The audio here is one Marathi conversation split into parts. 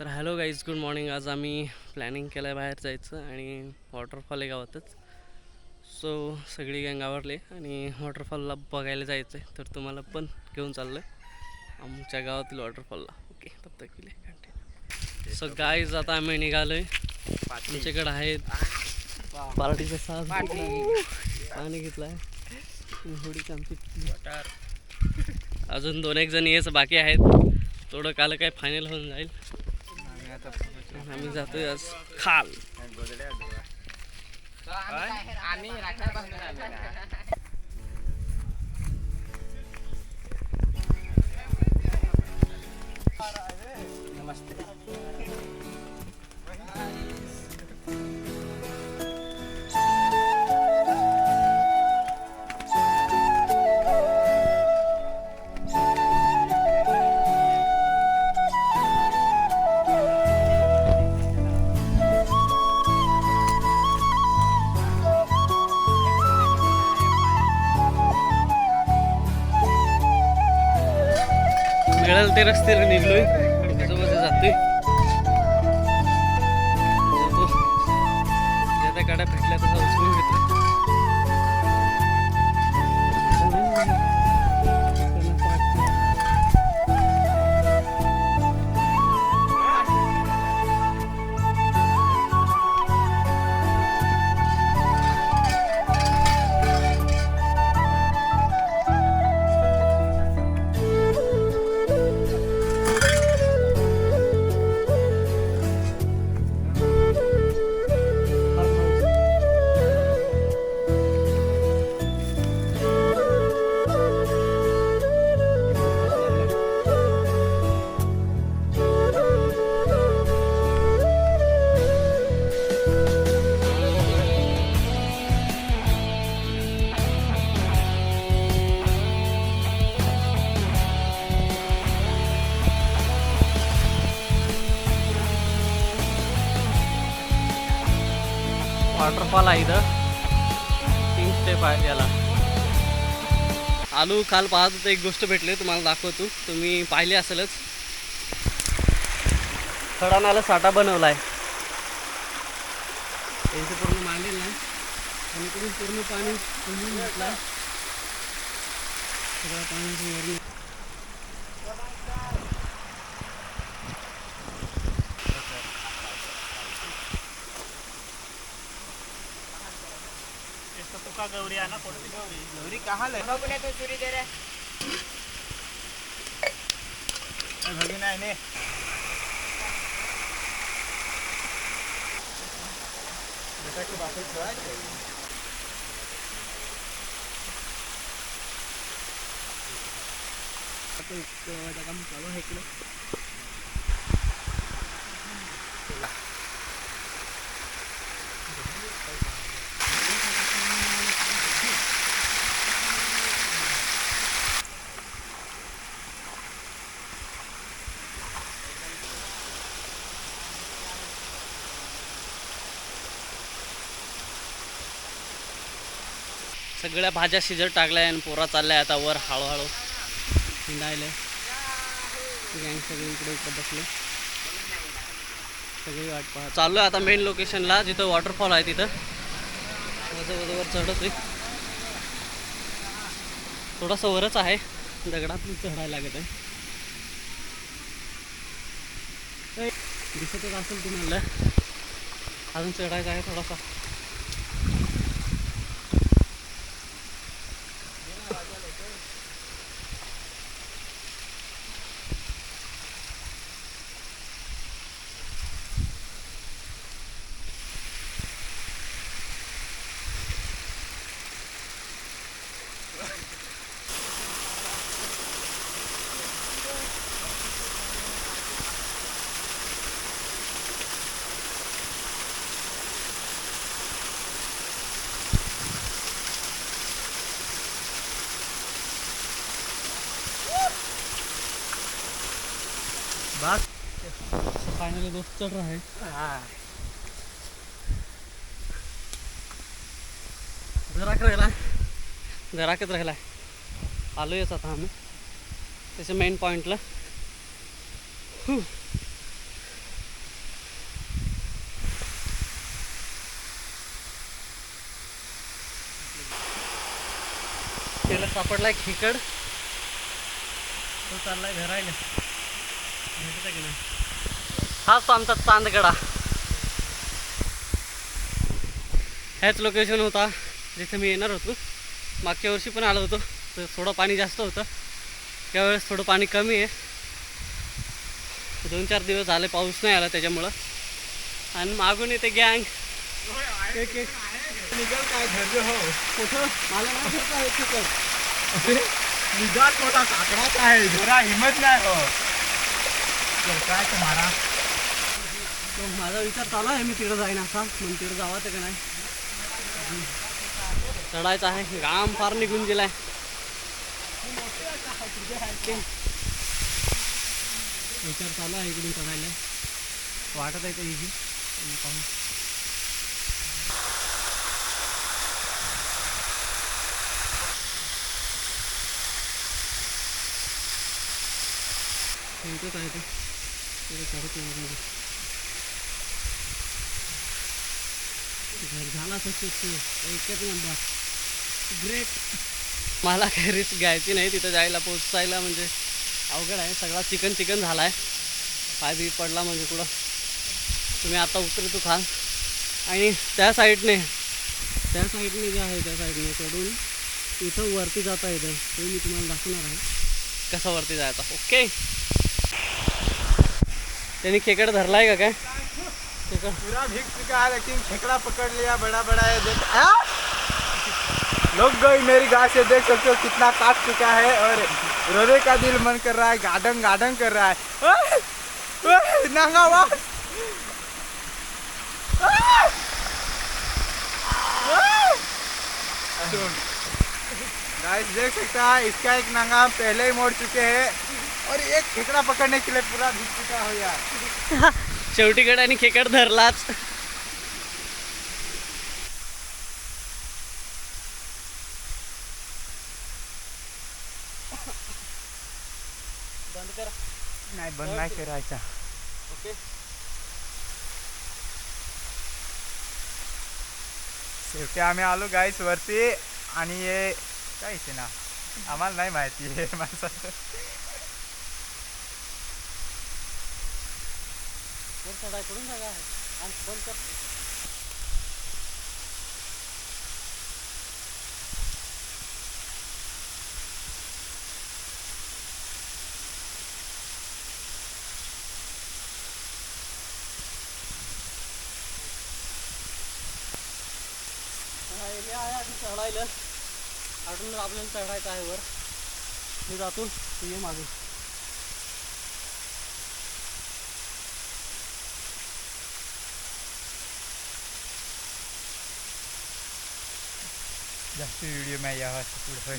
तर हॅलो गाईज, गुड मॉर्निंग. आज आम्ही प्लॅनिंग केलं आहे बाहेर जायचं आणि वॉटरफॉल आहे गावातच. सो सगळी गँग आवरली आणि वॉटरफॉलला बघायला जायचं आहे. तर तुम्हाला पण घेऊन चाललो आहे आमच्या गावातील वॉटरफॉलला. ओके, तब तक के लिए कंटिन्यू. सो गाईज, आता आम्ही निघालो आहे. आमच्याकडं आहेत पार्टीचं साज, पाणी घेतलं आहे, थोडी आमची अजून 2-1 जण यायचं बाकी आहेत. थोडं काल काय फायनल होऊन जाईल. आम्ही जातोय आज खाल. मिळाल ते रस्त्यावर निघलोय, त्याच्यामध्ये जातोय. ज्या त्या गाड्या भेटल्या तसं उचलून घेतोय. वॉटरफॉल आहे इथं, 3 स्टेप आहे याला. आलू काल पाहत होतं, एक गोष्ट भेटली तुम्हाला दाखवतो, तुम्ही पाहिली असेलच. खडानाला साठा बनवला आहे, त्यांचे पूर्ण मांडेल नाही आणि तुम्ही पूर्ण पाणी तुम्ही घेतला सगळं पाणी. गौरी आना पड़ती, गौरी कहाँ ले तो चूरी दे रहे भगिना ने बेटा की बात छोड़ा तो काम चालू है कि सगळ्या भाज्या शिजत टाकल्या आणि पोरा चालल्या आता वर हळूहळू हिंडायला. गँग सगळी इकडे बसले, सगळी वाट पाहा. चाललो आहे आता मेन लोकेशनला, जिथं वॉटरफॉल आहे तिथं. वर चढत आहे, थोडंसं वरच आहे, दगडातून चढायला लागत आहे. दिसतच असेल तुम्हाला, अजून चढायचं आहे थोडासा. बस फाइनली दोस्त चढ़ रहा है. जराकत राहिला आलो येच आता आम्ही त्याच्या मेन पॉईंटला. त्याला सापडलाय खेकड, तो चाललाय घरायला. भेटतं की नाही? हाच तो आमचा चांदगडा. ह्याच लोकेशन होता जिथे मी येणार होतो. मागच्या वर्षी पण आलो होतो, तर थोडं पाणी जास्त होतं. यावेळेस थोडं पाणी कमी आहे. 2-4 दिवस झाले पाऊस नाही आला त्याच्यामुळं. आणि मागून येते गँग. एक एक निघाल काय धैर्य हो. कुठं मला नाही घेत आहे खेकड. निघाल मोठा काकडाच आहे, जरा हिंमत नाही हो. काय तुम्हाला तो माझा विचार चालू आहे, मी तिकडं जाईन असा. म्हणून तिकडं जावं तर का नाही, चढायचं आहे. घाम फार निघून गेलाय. विचार चालू आहे इकडून चढायला. वाटत आहे का इझी पाहू. इथंच आहे ते चढत घर झाला एकच नंबर. ग्रेट. मला काही रिस्क घ्यायची नाही तिथं जायला, पोचायला म्हणजे अवघड आहे. सगळा चिकन झाला आहे. पाय बी पडला म्हणजे कुठं तुम्ही आता उतरतो खाल. आणि त्या साईडने जे आहे त्या साईडने चढून इथं वरती जाता येतं. ते मी तुम्हाला दाखवणार आहे कसं वरती जायचं. ओके. त्यांनी खेकड धरलाय का काय? खेकड पूरा भीग चुका है, लेकिन खेकड़ा पकड़ लिया बड़ा बड़ा है. लोग गई मेरी गाय से देख सकते हो कितना काट चुका है, और रोने का दिल मन कर रहा है, गार्डन गार्डन कर रहा है. नंगा वास. गाइस देख सकता है, इसका एक नंगा पहले ही मोड़ चुके हैं, और एक खेकड़ा पकड़ने के लिए पूरा भीग चुका हो यार. शेवटी गड्याने खेकड धरलाच. बंद करा. नाही बंद नाही करायचा. ओके. शेवटी आम्ही आलो गाईस वरती. आणि हे काय इथे ना आम्हाला नाही माहिती आहे माणसाचं. वर चढाय पडून जागा आहे. आणि बंद कर. आहे आधी चढायला, अजून आपल्याला चढायचं आहे वर. मी जातो, तू ये मागे. जास्त व्हिडिओ नाही यावा पुढे.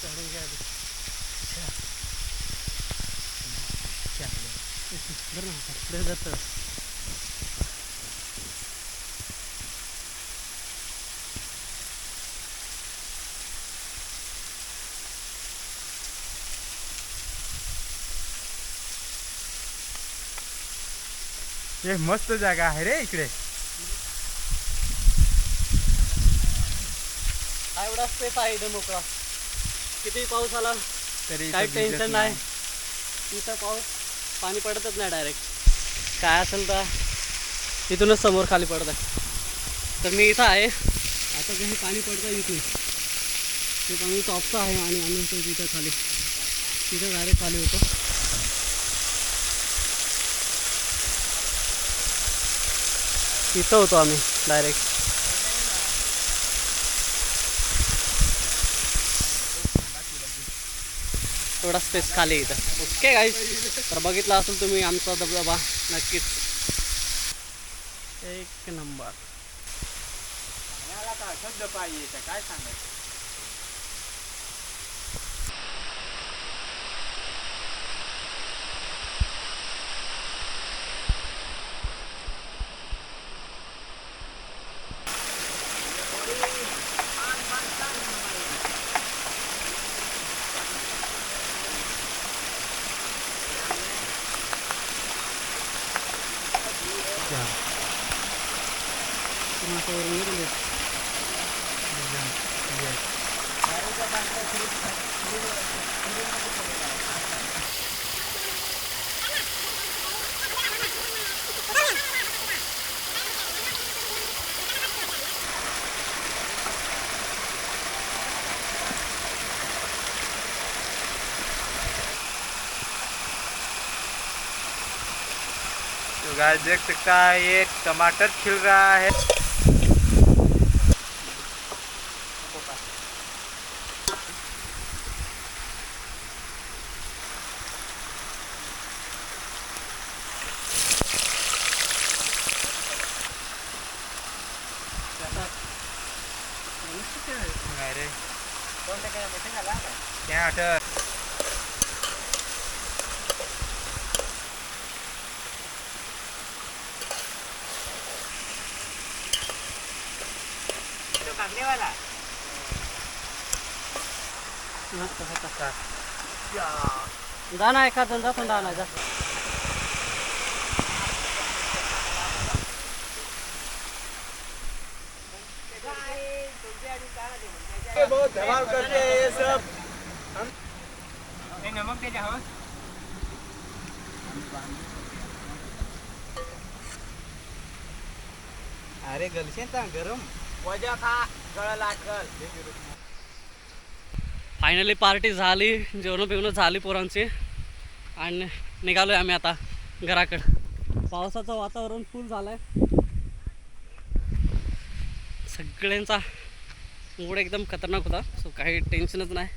चढून घ्या आधी. बरं ना, पुढे जातं. हे मस्त जागा आहे रे इकडे. हा एवढा स्पेस आहे इथं मोकळा. किती पाऊस आला तरी काही टेन्शन नाही. इथं पाणी पडतच नाही डायरेक्ट. काय असेल तर इथूनच समोर खाली पडत आहे. तर मी इथं आहे आता. काही पाणी पडतं इथे, ते पाणी टॉपचं आहे. आणि आम्ही इथं तिथं खाली, तिथं डायरेक्ट खाली होतो. इथं होतो आम्ही डायरेक्ट. थोडा स्पेस खाली इथं. ओके गाईस, तर बघितला असेल तुम्ही आमचा धबधबा नक्कीच एक नंबर. शब्द पाहिजे काय सांगायचं. माशावरून गेलेले. तो गाइस देख सकता है ये टमाटर खिल रहा है। अरे क्या आठर वाला जा ना एखाद जण जातो ना जा. बहुत धमाल करते हैं ये सब. नमक दे जाओ. अरे गलशेन ता गरम वजा खा गळा लागल. फायनली पार्टी झाली, जेवण बिवणं झाली पोरांची आणि निघालो आहे आम्ही आता घराकडं. पावसाचं वातावरण फुल झालं आहे. सगळ्यांचा मूड एकदम खतरनाक होता, सो काही टेन्शनच नाही.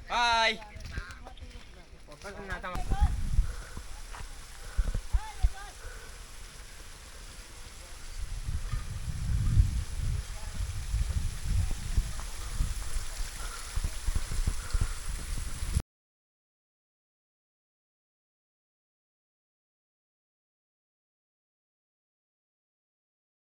हाय.